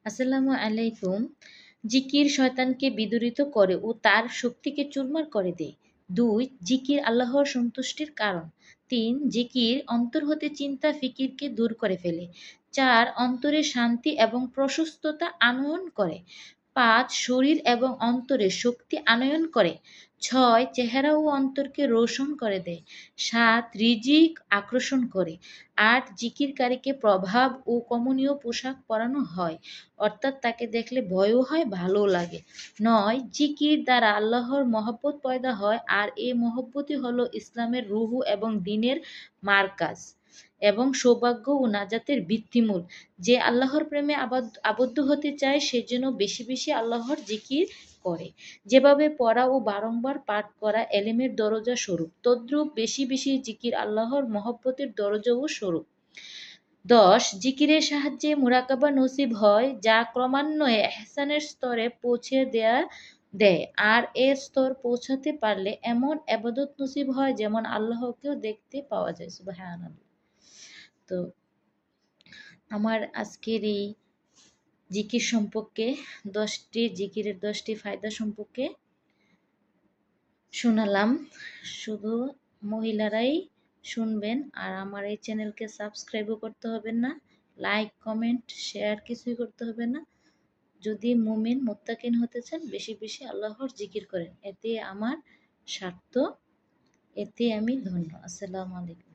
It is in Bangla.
আসসালামু আলাইকুম। জিকির শয়তানকে বিদূরিত করে ও তার শক্তিকে চুরমার করে দেয়। ২. জিকির আল্লাহর সন্তুষ্টির কারণ। ৩. জিকির অন্তর হতে চিন্তা ফিকিরকে দূর করে ফেলে। ৪. অন্তরে শান্তি এবং প্রশস্ততা আনয়ন করে। ৫. শরীর এবং অন্তরে শক্তি আনয়ন করে। ৬. চেহারা ও অন্তরকে রোশন করে দেয়। ৭. রিজিক আকর্ষণ করে। ৮. জিকিরকারীকে প্রভাব ও কমনীয় পোশাক পরানো হয়, অর্থাৎ তাকে দেখলে ভয়ও হয়, ভালোও লাগে। ৯. জিকির দ্বারা আল্লাহর মহব্বত পয়দা হয়, আর এই মহব্বতই হলো ইসলামের রুহু এবং দ্বীনের মারকাজ এবং সৌভাগ্য ও নাজাতের ভিত্তিমূল। যে আল্লাহর প্রেমে আবদ্ধ হতে চায় সে যেন বেশি বেশি আল্লাহর জিকির করে। যেভাবে পড়া ও বারংবার পাঠ করা এলেমের দরজা স্বরূপ, তদ্রূপ বেশি বেশি জিকির আল্লাহর মহব্বতের দরজা ও স্বরূপ। ১০. জিকিরের সাহায্যে মুরাকাবা নসিব হয়, যা ক্রমান্বয়ে ইহসানের স্তরে পৌঁছে দেয়। আর এ স্তর পৌঁছাতে পারলে এমন ইবাদত নসিব হয় যেমন আল্লাহকেও দেখতে পাওয়া যায়। সুবহানাল্লাহ। তো আমার আজকের এই জিকির সম্পর্কে ১০টি জিকিরের ১০টি ফায়দা সম্পর্কে শোনালাম। শুধু মহিলারাই শুনবেন, আর আমার এই চ্যানেলকে সাবস্ক্রাইবও করতে হবে না, লাইক কমেন্ট শেয়ার কিছুই করতে হবে না। যদি মুমিন মুত্তাকিন হতে চান বেশি বেশি আল্লাহর জিকির করেন, এতে আমার স্বার্থ, এতে আমি ধন্য। আসসালামু আলাইকুম।